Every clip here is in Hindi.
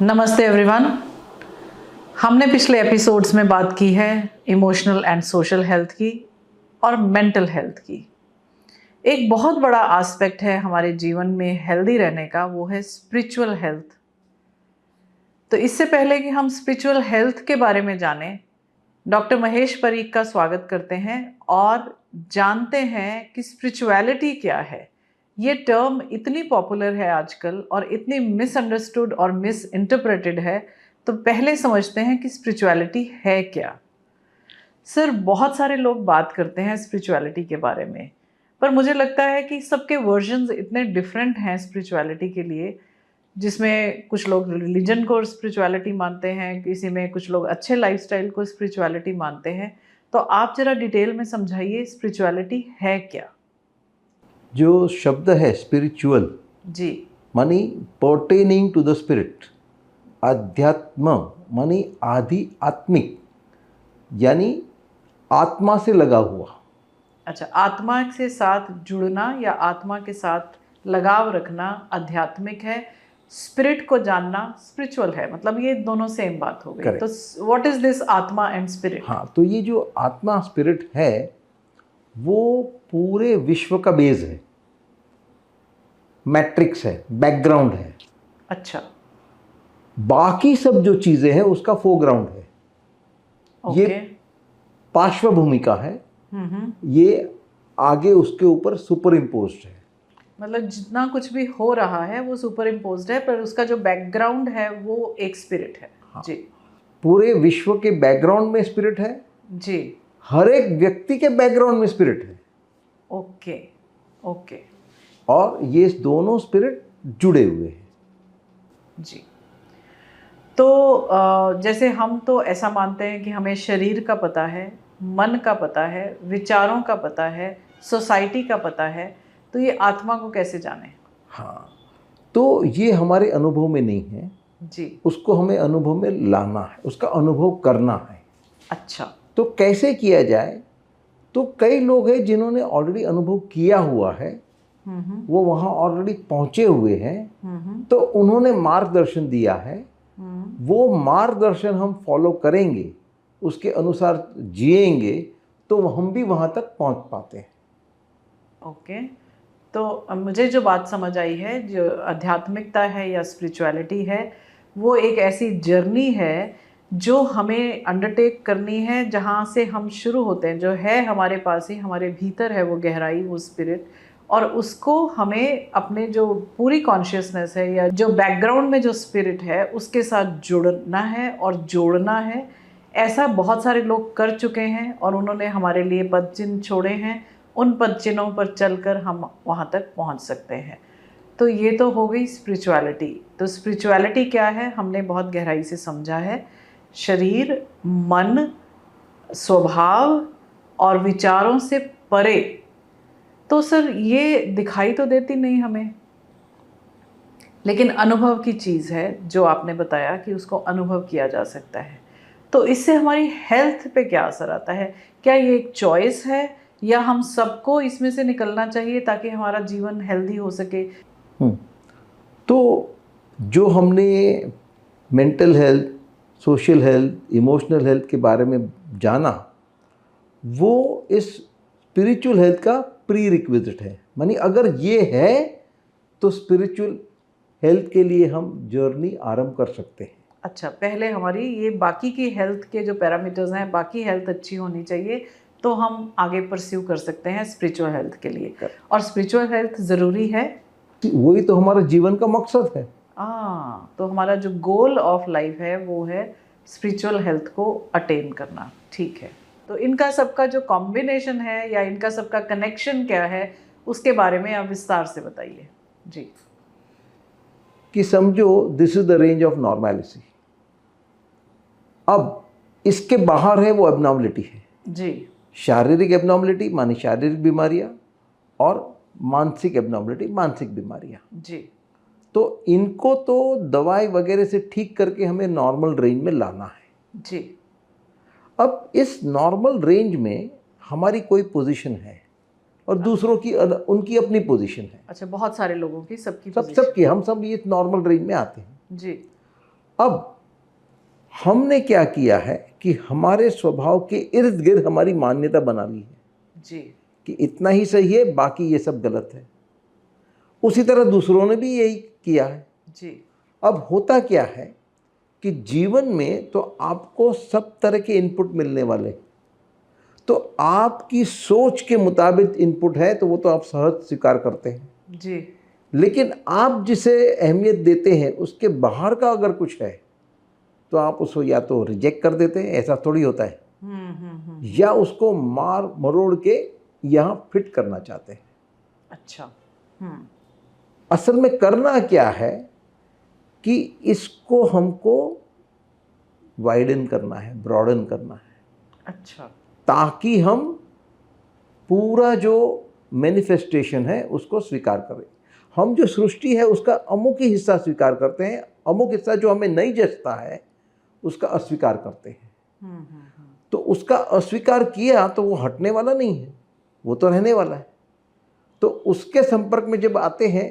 नमस्ते एवरीवन। हमने पिछले एपिसोड्स में बात की है इमोशनल एंड सोशल हेल्थ की और मेंटल हेल्थ की। एक बहुत बड़ा एस्पेक्ट है हमारे जीवन में हेल्दी रहने का, वो है स्पिरिचुअल हेल्थ। तो इससे पहले कि हम स्पिरिचुअल हेल्थ के बारे में जानें, डॉक्टर महेश परीख का स्वागत करते हैं और जानते हैं कि स्पिरिचुअलिटी क्या है। ये टर्म इतनी पॉपुलर है आजकल और इतनी मिसअंडरस्टूड और मिस इंटरप्रेटेड है, तो पहले समझते हैं कि स्पिरिचुअलिटी है क्या। सर, बहुत सारे लोग बात करते हैं स्पिरिचुअलिटी के बारे में, पर मुझे लगता है कि सबके वर्जन्स इतने डिफरेंट हैं स्पिरिचुअलिटी के लिए, जिसमें कुछ लोग रिलीजन को स्पिरिचुअलिटी मानते हैं, किसी में कुछ लोग अच्छे लाइफस्टाइल को स्पिरिचुअलिटी मानते हैं। तो आप जरा डिटेल में समझाइए स्पिरिचुअलिटी है क्या। जो शब्द है स्पिरिचुअल जी, मानी पर्टेनिंग टू द स्पिरिट, अध्यात्म मानी आदि आत्मिक, यानी आत्मा से लगा हुआ। अच्छा, आत्मा के साथ जुड़ना या आत्मा के साथ लगाव रखना आध्यात्मिक है, स्पिरिट को जानना स्पिरिचुअल है। मतलब ये दोनों सेम बात हो गई। Correct. तो व्हाट इज दिस आत्मा एंड स्पिरिट? हाँ, तो ये जो आत्मा स्पिरिट है वो पूरे विश्व का बेस है, मैट्रिक्स है, बैकग्राउंड है। अच्छा, बाकी सब जो चीजें हैं उसका फोरग्राउंड है। ओके। ये पार्श्व भूमिका है, ये आगे उसके ऊपर सुपर इम्पोज्ड है। मतलब जितना कुछ भी हो रहा है वो सुपर इम्पोज्ड है, पर उसका जो बैकग्राउंड है वो एक स्पिरिट है। हाँ। जी पूरे विश्व के बैकग्राउंड में स्पिरिट है, जी, हर एक व्यक्ति के बैकग्राउंड में स्पिरिट है। ओके ओके और ये दोनों स्पिरिट जुड़े हुए हैं। जी। तो जैसे हम तो ऐसा मानते हैं कि हमें शरीर का पता है, मन का पता है, विचारों का पता है, सोसाइटी का पता है, तो ये आत्मा को कैसे जाने? हाँ, तो ये हमारे अनुभव में नहीं है जी, उसको हमें अनुभव में लाना है, उसका अनुभव करना है। अच्छा, तो कैसे किया जाए? तो कई लोग हैं जिन्होंने ऑलरेडी अनुभव किया हुआ है, वो वहाँ ऑलरेडी पहुँचे हुए हैं, तो उन्होंने मार्गदर्शन दिया है। वो मार्गदर्शन हम फॉलो करेंगे, उसके अनुसार जिएंगे, तो हम भी वहाँ तक पहुँच पाते हैं। ओके। तो मुझे जो बात समझ आई है, जो आध्यात्मिकता है या स्पिरिचुअलिटी है, वो एक ऐसी जर्नी है जो हमें अंडरटेक करनी है, जहाँ से हम शुरू होते हैं, जो है हमारे पास ही, हमारे भीतर है वो गहराई, वो स्पिरिट, और उसको हमें अपने जो पूरी कॉन्शियसनेस है या जो बैकग्राउंड में जो स्पिरिट है उसके साथ जुड़ना है और जोड़ना है। ऐसा बहुत सारे लोग कर चुके हैं और उन्होंने हमारे लिए पद चिन्ह छोड़े हैं। उन पद चिन्हों पर चलकर हम वहाँ तक पहुँच सकते हैं। तो ये तो हो गई स्पिरिचुअलिटी। तो स्पिरिचुअलिटी क्या है हमने बहुत गहराई से समझा है। शरीर, मन, स्वभाव और विचारों से परे। तो सर, ये दिखाई तो देती नहीं हमें, लेकिन अनुभव की चीज़ है, जो आपने बताया कि उसको अनुभव किया जा सकता है। तो इससे हमारी हेल्थ पे क्या असर आता है? क्या ये एक चॉइस है या हम सबको इसमें से निकलना चाहिए ताकि हमारा जीवन हेल्दी हो सके? तो जो हमने mental health, social health, emotional health के बारे में जाना, वो इस स्पिरिचुअल हेल्थ का प्री रिक्विजिट है। मानी अगर ये है तो स्पिरिचुअल हेल्थ के लिए हम जर्नी आरंभ कर सकते हैं। अच्छा, पहले हमारी ये बाकी की हेल्थ के जो पैरामीटर्स हैं, बाकी हेल्थ अच्छी होनी चाहिए, तो हम आगे परस्यू कर सकते हैं स्पिरिचुअल हेल्थ के लिए। और स्पिरिचुअल हेल्थ ज़रूरी है, वही तो हमारा जीवन का मकसद है। तो हमारा जो गोल ऑफ लाइफ है वो है स्पिरिचुअल हेल्थ को अटेन करना। ठीक है, तो इनका सबका जो कॉम्बिनेशन है या इनका सबका कनेक्शन क्या है, उसके बारे में आप विस्तार से बताइए। जी। कि समझो this is the range of normality, अब इसके बाहर है वो एबनॉर्मलिटी है। जी। शारीरिक एबनॉर्मलिटी मानी शारीरिक बीमारियां, और मानसिक एबनॉर्मलिटी मानसिक बीमारियां। जी। तो इनको तो दवाई वगैरह से ठीक करके हमें नॉर्मल रेंज में लाना है। जी। अब इस नॉर्मल रेंज में हमारी कोई पोजीशन है और दूसरों की उनकी अपनी पोजीशन है। अच्छा, बहुत सारे लोगों की, सबकी सबकी हम सब ये नॉर्मल रेंज में आते हैं। जी। अब हमने क्या किया है कि हमारे स्वभाव के इर्द गिर्द हमारी मान्यता बना ली है जी कि इतना ही सही है, बाकी ये सब गलत है। उसी तरह दूसरों ने भी यही किया है। जी अब होता क्या है कि जीवन में तो आपको सब तरह के इनपुट मिलने वाले, तो आपकी सोच के मुताबिक इनपुट है तो वो तो आप सहज स्वीकार करते हैं। जी लेकिन आप जिसे अहमियत देते हैं उसके बाहर का अगर कुछ है तो आप उसको या तो रिजेक्ट कर देते हैं, ऐसा थोड़ी होता है, या उसको मार मरोड़ के यहाँ फिट करना चाहते हैं। अच्छा। असल में करना क्या है कि इसको हमको वाइडन करना है, ब्रॉडन करना है, अच्छा। ताकि हम पूरा जो मैनिफेस्टेशन है उसको स्वीकार करें। हम जो सृष्टि है उसका अमुक ही हिस्सा स्वीकार करते हैं, अमुक हिस्सा जो हमें नहीं जचता है उसका अस्वीकार करते हैं। तो उसका अस्वीकार किया तो वो हटने वाला नहीं है, वो तो रहने वाला है। तो उसके संपर्क में जब आते हैं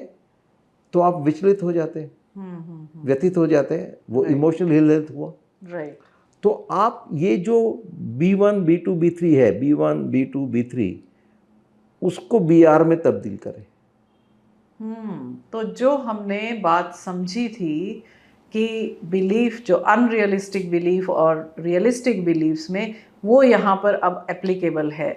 तो आप विचलित हो जाते हैं, व्यथित हो जाते हैं, वो इमोशनल हेल्थ हुआ। राइट। तो आप ये जो B1 B2 B3 है, B1 B2 B3, उसको BR में तब्दील करें। तो जो हमने बात समझी थी कि बिलीफ, जो अनरियलिस्टिक बिलीफ और रियलिस्टिक बिलीफ्स में, वो यहाँ पर अब एप्लीकेबल है।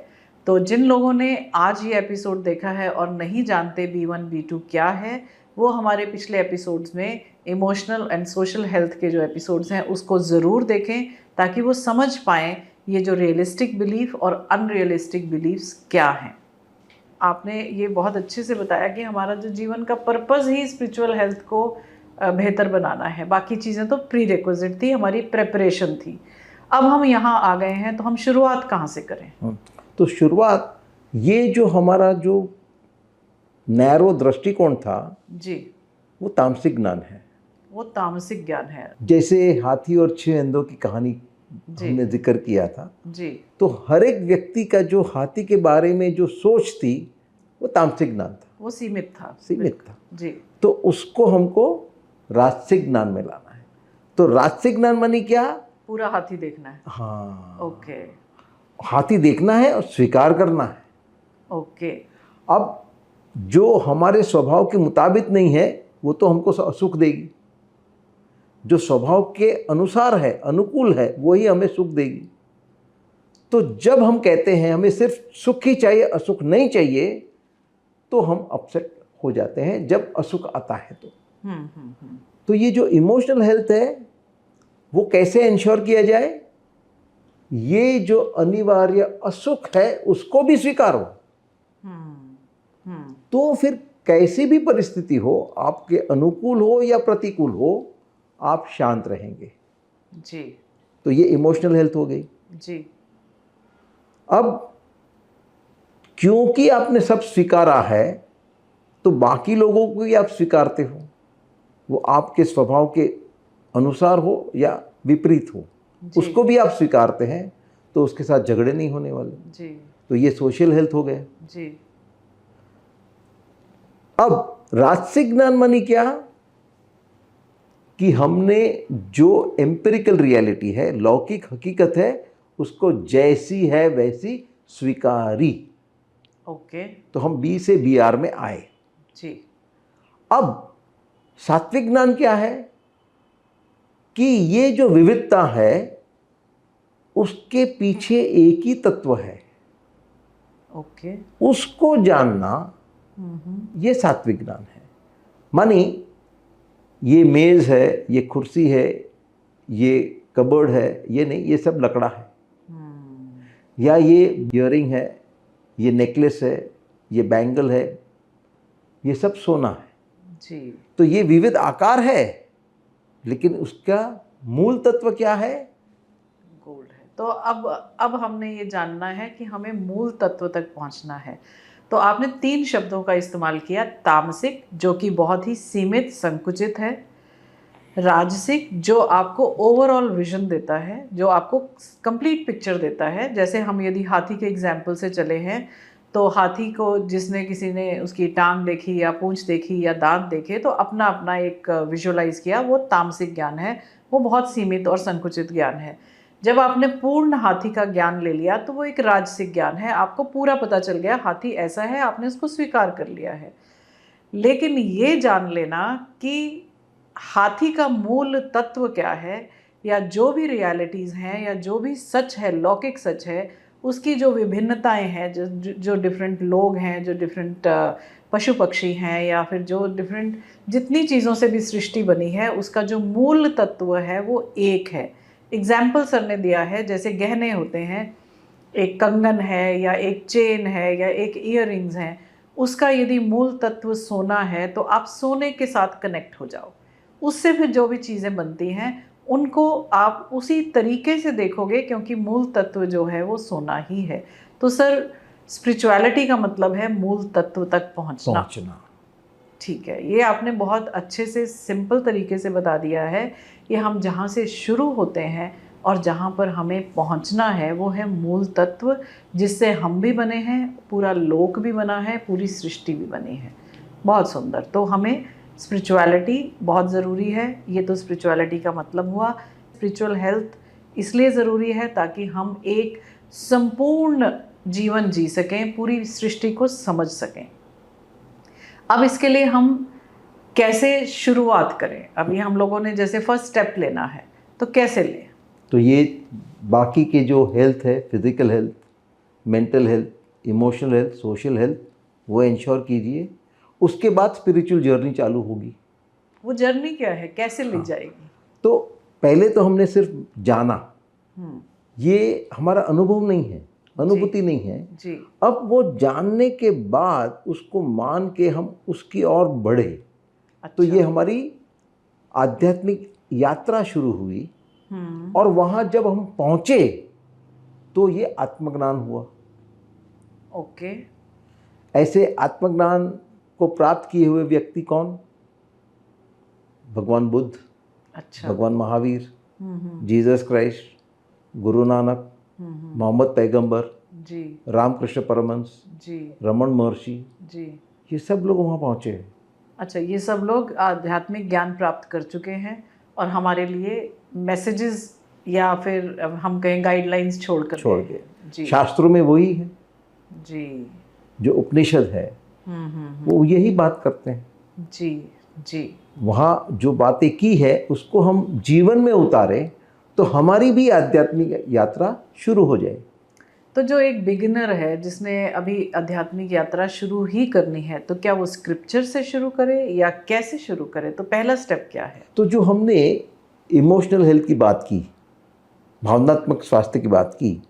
तो जिन लोगों ने आज ये एपिसोड देखा है और नहीं जानते B1 B2 क्या है, वो हमारे पिछले एपिसोड्स में इमोशनल एंड सोशल हेल्थ के जो एपिसोड्स हैं उसको ज़रूर देखें, ताकि वो समझ पाएँ ये जो रियलिस्टिक बिलीफ और अनरियलिस्टिक बिलीफ्स क्या हैं। आपने ये बहुत अच्छे से बताया कि हमारा जो जीवन का पर्पस ही स्पिरिचुअल हेल्थ को बेहतर बनाना है, बाकी चीज़ें तो प्री रिक्विजिट थी, हमारी प्रेपरेशन थी। अब हम यहाँ आ गए हैं तो हम शुरुआत कहाँ से करें? तो शुरुआत, ये जो हमारा जो नैरो दृष्टिकोण था जी, वो तामसिक ज्ञान है। वो तामसिक ज्ञान है। जैसे हाथी और 6 अंधों की कहानी हमने जिक्र किया था, जी, तो हर एक व्यक्ति का जो हाथी के बारे में जो सोच थी वो तामसिक ज्ञान था, वो सीमित था। जी, तो उसको हमको राजसिक ज्ञान में लाना है। तो राजसिक ज्ञान मानी क्या? पूरा हाथी देखना है। हाँ, ओके, हाथी देखना है और स्वीकार करना है। ओके। अब जो हमारे स्वभाव के मुताबिक नहीं है वो तो हमको सुख देगी, जो स्वभाव के अनुसार है, अनुकूल है, वही हमें सुख देगी। तो जब हम कहते हैं हमें सिर्फ सुख ही चाहिए, अസുख नहीं चाहिए, तो हम अपसेट हो जाते हैं जब असुख आता है। तो ये जो इमोशनल हेल्थ है वो कैसे इंश्योर किया जाए? ये जो अनिवार्य असुख है उसको भी स्वीकारो। तो फिर कैसी भी परिस्थिति हो, आपके अनुकूल हो या प्रतिकूल हो, आप शांत रहेंगे। जी, तो ये इमोशनल हेल्थ हो गई। जी। अब क्योंकि आपने सब स्वीकारा है तो बाकी लोगों को भी आप स्वीकारते हो, वो आपके स्वभाव के अनुसार हो या विपरीत हो, उसको भी आप स्वीकारते हैं, तो उसके साथ झगड़े नहीं होने वाले। जी, तो ये सोशल हेल्थ हो गया। जी। अब राजसिक ज्ञान मानी क्या? कि हमने जो एम्पिरिकल रियलिटी है, लौकिक हकीकत है, उसको जैसी है वैसी स्वीकारी। ओके। तो हम B से BR में आए। जी। अब सात्विक ज्ञान क्या है? कि ये जो विविधता है उसके पीछे एक ही तत्व है, ओके। उसको जानना, ये सात्विक ज्ञान है। मानी ये मेज है, ये कुर्सी है, ये कबर्ड है, ये नहीं, ये सब लकड़ा है। या ये इयरिंग है, ये नेकलेस है, ये बैंगल है, ये सब सोना है। जी। तो ये विविध आकार है, लेकिन उसका मूल तत्व क्या है? गोल्ड है। तो अब हमने ये जानना है कि हमें मूल तत्व तक पहुंचना है। तो आपने 3 शब्दों का इस्तेमाल किया, तामसिक जो कि बहुत ही सीमित, संकुचित है, राजसिक जो आपको ओवरऑल विजन देता है, जो आपको कंप्लीट पिक्चर देता है। जैसे हम यदि हाथी के एग्जाम्पल से चले हैं तो हाथी को जिसने किसी ने उसकी टांग देखी या पूंछ देखी या दांत देखे तो अपना अपना एक विजुअलाइज किया, वो तामसिक ज्ञान है, वो बहुत सीमित और संकुचित ज्ञान है। जब आपने पूर्ण हाथी का ज्ञान ले लिया तो वो एक राजसिक ज्ञान है, आपको पूरा पता चल गया हाथी ऐसा है, आपने उसको स्वीकार कर लिया है। लेकिन ये जान लेना कि हाथी का मूल तत्व क्या है, या जो भी रियलिटीज़ हैं या जो भी सच है, लौकिक सच है, उसकी जो विभिन्नताएं हैं, जो डिफरेंट लोग हैं, जो डिफरेंट पशु पक्षी हैं, या फिर जो डिफरेंट जितनी चीज़ों से भी सृष्टि बनी है, उसका जो मूल तत्व है वो एक है। एग्जाम्पल सर ने दिया है, जैसे गहने होते हैं, एक कंगन है या एक चेन है या एक ईयररिंग्स हैं, उसका यदि मूल तत्व सोना है तो आप सोने के साथ कनेक्ट हो जाओ, उससे फिर जो भी चीज़ें बनती हैं उनको आप उसी तरीके से देखोगे, क्योंकि मूल तत्व जो है वो सोना ही है। तो सर स्पिरिचुअलिटी का मतलब है मूल तत्व तक पहुंचना। ठीक है, ये आपने बहुत अच्छे से सिंपल तरीके से बता दिया है कि हम जहाँ से शुरू होते हैं और जहाँ पर हमें पहुँचना है वो है मूल तत्व, जिससे हम भी बने हैं, पूरा लोक भी बना है, पूरी सृष्टि भी बनी है। बहुत सुंदर। तो हमें स्पिरिचुअलिटी बहुत ज़रूरी है, ये तो स्पिरिचुअलिटी का मतलब हुआ। स्पिरिचुअल हेल्थ इसलिए ज़रूरी है ताकि हम एक संपूर्ण जीवन जी सकें, पूरी सृष्टि को समझ सकें। अब इसके लिए हम कैसे शुरुआत करें? अभी हम लोगों ने जैसे फर्स्ट स्टेप लेना है तो कैसे लें? तो ये बाकी के जो हेल्थ है, physical health, mental health, emotional health, social health, वो इंश्योर कीजिए। उसके बाद स्पिरिचुअल जर्नी चालू होगी। वो जर्नी क्या है, कैसे ली जाएगी? तो पहले तो हमने सिर्फ जाना, ये हमारा अनुभव नहीं है, अनुभूति नहीं है जी। अब वो जानने के बाद उसको मान के हम उसकी ओर बढ़े। अच्छा। तो ये हमारी आध्यात्मिक यात्रा शुरू हुई, और वहाँ जब हम पहुँचे तो ये आत्मज्ञान हुआ। ओके। ऐसे आत्मज्ञान को प्राप्त किए हुए व्यक्ति कौन? भगवान बुद्ध, अच्छा, भगवान महावीर, जीसस क्राइस्ट, गुरु नानक, मोहम्मद पैगंबर जी, रामकृष्ण परमहंस जी, रमन महर्षि जी, ये सब लोग वहाँ पहुँचे। अच्छा, ये सब लोग आध्यात्मिक ज्ञान प्राप्त कर चुके हैं और हमारे लिए मैसेजेस या फिर हम कहें गाइडलाइंस छोड़ के जी। शास्त्रों में वही है जी, जो उपनिषद है वो यही बात करते हैं जी जी। वहाँ जो बातें की है उसको हम जीवन में उतारें तो हमारी भी आध्यात्मिक यात्रा शुरू हो जाए। तो जो एक बिगिनर है जिसने अभी आध्यात्मिक यात्रा शुरू ही करनी है, तो क्या वो स्क्रिप्चर से शुरू करे या कैसे शुरू करे? तो पहला स्टेप क्या है? तो जो हमने इमोशनल हेल्थ की बात की, भावनात्मक स्वास्थ्य की बात की,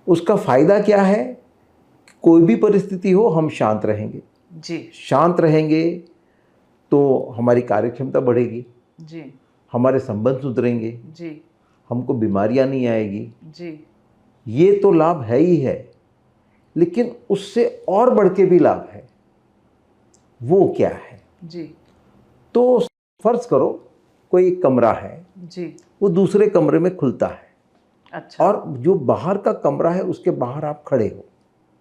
उसका फ़ायदा क्या है? कोई भी परिस्थिति हो हम शांत रहेंगे जी। शांत रहेंगे तो हमारी कार्यक्षमता बढ़ेगी जी, हमारे संबंध सुधरेंगे जी, हमको बीमारियां नहीं आएगी जी। ये तो लाभ है ही है, लेकिन उससे और बढ़ के भी लाभ है। वो क्या है जी? तो फर्ज करो कोई कमरा है जी, वो दूसरे कमरे में खुलता है। अच्छा। और जो बाहर का कमरा है उसके बाहर आप खड़े हो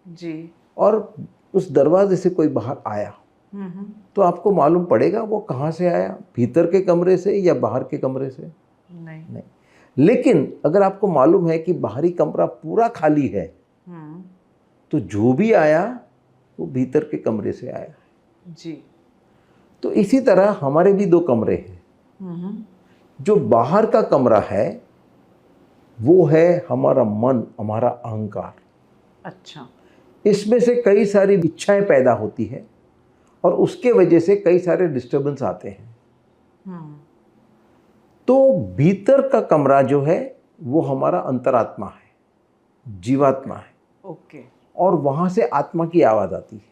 जी, और उस दरवाजे से कोई बाहर आया तो आपको मालूम पड़ेगा वो कहाँ से आया, भीतर के कमरे से या बाहर के कमरे से? नहीं। लेकिन अगर आपको मालूम है कि बाहरी कमरा पूरा खाली है तो जो भी आया वो भीतर के कमरे से आया जी। तो इसी तरह हमारे भी दो कमरे हैं। जो बाहर का कमरा है वो है हमारा मन, हमारा अहंकार। अच्छा। इसमें से कई सारी इच्छाएं पैदा होती है और उसके वजह से कई सारे डिस्टर्बेंस आते हैं। तो भीतर का कमरा जो है वो हमारा अंतरात्मा है, जीवात्मा है। ओके। और वहां से आत्मा की आवाज आती है।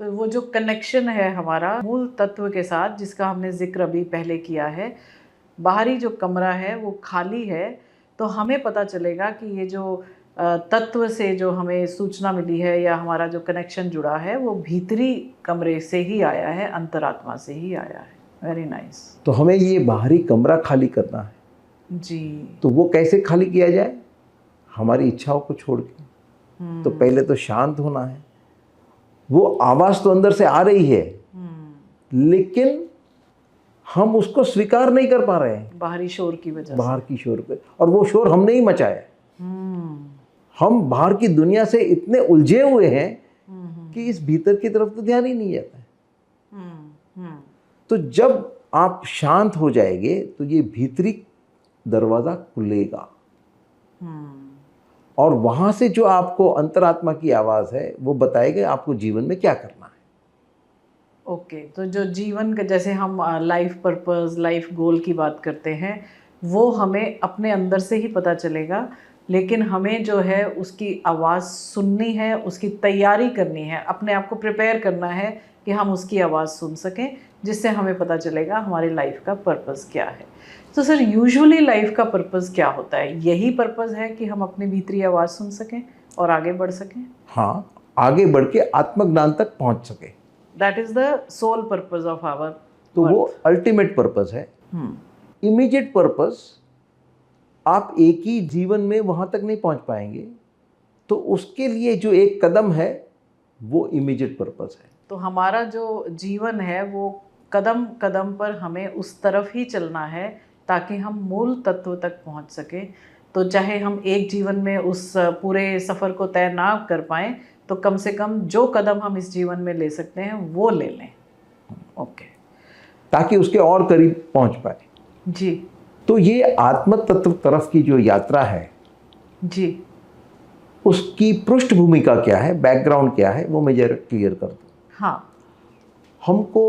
तो वो जो कनेक्शन है हमारा मूल तत्व के साथ, जिसका हमने जिक्र अभी पहले किया है, बाहरी जो कमरा है वो खाली है, तो हमें पता चलेगा कि ये जो तत्व से जो हमें सूचना मिली है या हमारा जो कनेक्शन जुड़ा है वो भीतरी कमरे से ही आया है, अंतरात्मा से ही आया है। Very nice. तो हमें ये बाहरी कमरा खाली करना है जी। तो वो कैसे खाली किया जाए? हमारी इच्छाओं को छोड़ के। तो पहले तो शांत होना है। वो आवाज तो अंदर से आ रही है, लेकिन हम उसको स्वीकार नहीं कर पा रहे हैं बाहरी शोर की वजह से। बाहर की शोर पे। और वो शोर हमने ही मचाया। हम बाहर की दुनिया से इतने उलझे हुए हैं कि इस भीतर की तरफ तो ध्यान ही नहीं जाता है। तो जब आप शांत हो जाएंगे तो ये भीतरी दरवाजा खुलेगा, और वहां से जो आपको अंतरात्मा की आवाज है वो बताएगा आपको जीवन में क्या करना है। ओके, तो जो जीवन का, जैसे हम लाइफ पर्पस, लाइफ गोल की बात करते हैं, वो हमें अपने अंदर से ही पता चलेगा, लेकिन हमें जो है उसकी आवाज़ सुननी है, उसकी तैयारी करनी है, अपने आप को प्रिपेयर करना है कि हम उसकी आवाज़ सुन सकें, जिससे हमें पता चलेगा हमारी लाइफ का पर्पस क्या है। तो सर, यूजुअली लाइफ का पर्पस क्या होता है? यही पर्पस है कि हम अपनी भीतरी आवाज़ सुन सकें और आगे बढ़ सकें? हाँ, आगे बढ़ के आत्मज्ञान तक पहुंच सके। That is the sole purpose of our. तो वो अल्टीमेट पर्पस है। इमीडिएट पर्पस आप एक ही जीवन में वहां तक नहीं पहुंच पाएंगे, तो उसके लिए जो एक कदम है वो इमीडिएट पर्पस है। तो हमारा जो जीवन है वो कदम कदम पर हमें उस तरफ ही चलना है ताकि हम मूल तत्व तक पहुंच सके। तो चाहे हम एक जीवन में उस पूरे सफ़र को तय ना कर पाएँ, तो कम से कम जो कदम हम इस जीवन में ले सकते हैं वो ले लें। ओके, ताकि उसके और करीब पहुंच पाए। जी। तो ये आत्म तत्व तरफ की जो यात्रा है जी, उसकी पृष्ठभूमि का क्या है, बैकग्राउंड क्या है, वो मैं जरा क्लियर कर दूँ। हाँ हमको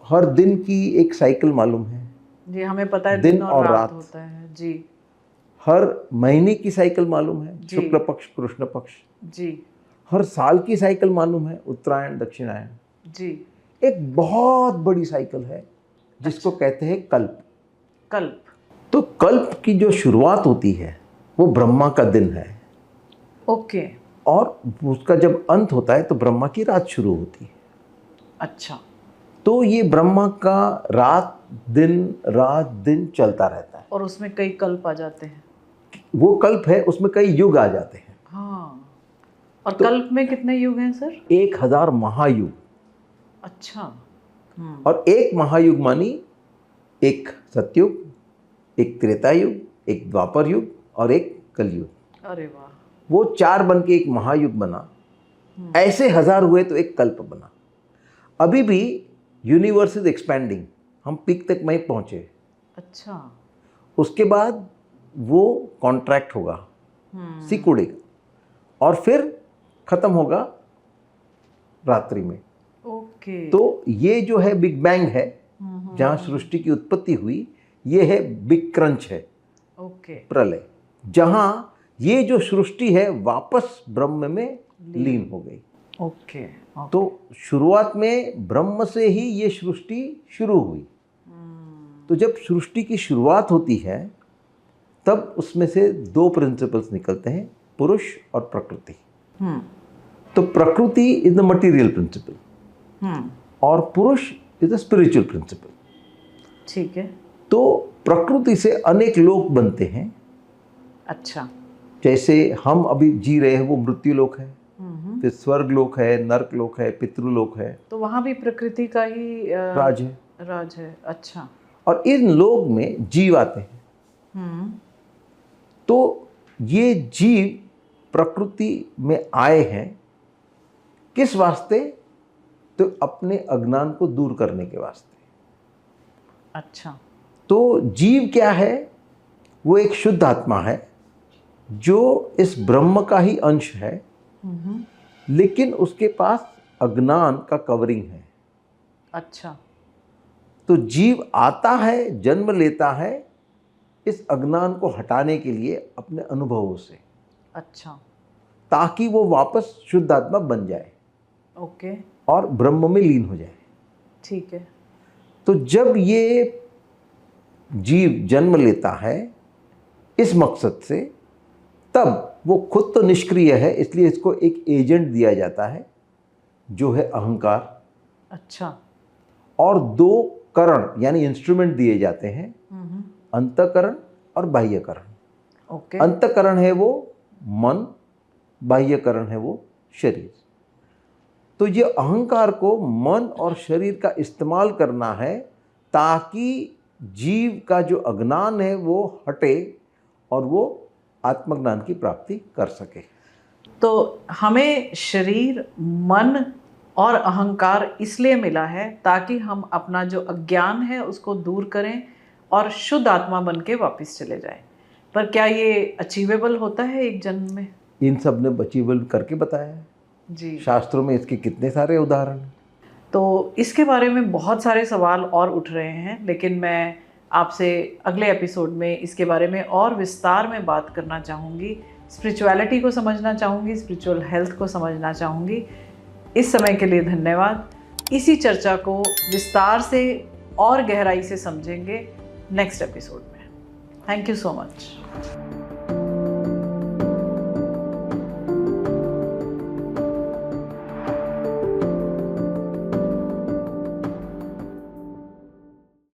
हर दिन की एक साइकिल मालूम है। जी, हमें पता है दिन और रात होता है। जी हर महीने की साइकिल मालूम है, शुक्ल पक्ष कृष्ण पक्ष। जी हर साल की साइकिल मालूम है, उत्तरायण दक्षिणायन। जी। एक बहुत बड़ी साइकिल है जिसको कहते हैं कल्प। कल्प। तो कल्प की जो शुरुआत होती है वो ब्रह्मा का दिन है। ओके। और उसका जब अंत होता है तो ब्रह्मा की रात शुरू होती है। अच्छा। तो ये ब्रह्मा का रात दिन चलता रहता है। और उसमें कई कल्प आ जाते हैं। वो कल्प है, उसमें कई युग आ जाते हैं। हाँ। और तो कल्प में कितने युग हैं सर? 1000 महायुग। अच्छा। और एक महायुग मानी एक सतयुग, एक त्रेता युग, एक द्वापर युग और एक कलयुग। अरे वाह। वो 4 बन के एक महायुग बना। ऐसे 1000 हुए तो एक कल्प बना। अभी भी यूनिवर्स इज एक्सपैंडिंग, हम पीक तक नहीं पहुंचे। अच्छा। उसके बाद वो कॉन्ट्रैक्ट होगा, सिकुड़ेगा और फिर खत्म होगा रात्रि में। ओके। तो ये जो है बिग बैंग है, जहां सृष्टि की उत्पत्ति हुई, ये है बिग क्रंच है। ओके। प्रलय, जहां ये जो सृष्टि है वापस ब्रह्म में लीन हो गई। ओके। तो शुरुआत में ब्रह्म से ही ये सृष्टि शुरू हुई। तो जब सृष्टि की शुरुआत होती है तब उसमें से 2 प्रिंसिपल्स निकलते हैं, पुरुष और प्रकृति। तो प्रकृति इज द मटेरियल प्रिंसिपल और पुरुष इज द स्पिरिचुअल प्रिंसिपल। ठीक है। तो प्रकृति से अनेक लोक बनते हैं। अच्छा। जैसे हम अभी जी रहे हैं वो मृत्यु लोक है, फिर स्वर्ग लोक है, नर्क लोक है, पितृलोक है। तो वहाँ भी प्रकृति का ही राज है। अच्छा। और इन लोक में जीव आते हैं। तो ये जीव प्रकृति में आए हैं किस वास्ते? तो अपने अज्ञान को दूर करने के वास्ते। अच्छा। तो जीव क्या है? वो एक शुद्ध आत्मा है जो इस ब्रह्म का ही अंश है, लेकिन उसके पास अज्ञान का कवरिंग है। अच्छा। तो जीव आता है, जन्म लेता है इस अज्ञान को हटाने के लिए अपने अनुभवों से। अच्छा। ताकि वो वापस शुद्ध आत्मा बन जाए। ओके। और ब्रह्म में लीन हो जाए। ठीक है। तो जब ये जीव जन्म लेता है इस मकसद से, तब वो खुद तो निष्क्रिय है, इसलिए इसको एक एजेंट दिया जाता है जो है अहंकार। अच्छा। और 2 करण यानी इंस्ट्रूमेंट दिए जाते हैं, अंतःकरण और बाह्यकरण। ओके। अंतःकरण है वो मन बाह्यकरण है वो शरीर। तो ये अहंकार को मन और शरीर का इस्तेमाल करना है ताकि जीव का जो अज्ञान है वो हटे और वो आत्मज्ञान की प्राप्ति कर सके। तो हमें शरीर, मन और अहंकार इसलिए मिला है ताकि हम अपना जो अज्ञान है उसको दूर करें और शुद्ध आत्मा बन के वापस चले जाएं। पर क्या ये अचीवेबल होता है एक जन्म में? इन सब ने अचीवेबल करके बताया है जी। शास्त्रों में इसके कितने सारे उदाहरण हैं। तो इसके बारे में बहुत सारे सवाल और उठ रहे हैं, लेकिन मैं आपसे अगले एपिसोड में इसके बारे में और विस्तार में बात करना चाहूँगी। स्पिरिचुअलिटी को समझना चाहूँगी, स्पिरिचुअल हेल्थ को समझना चाहूँगी। इस समय के लिए धन्यवाद। इसी चर्चा को विस्तार से और गहराई से समझेंगे नेक्स्ट एपिसोड में। Thank you so much.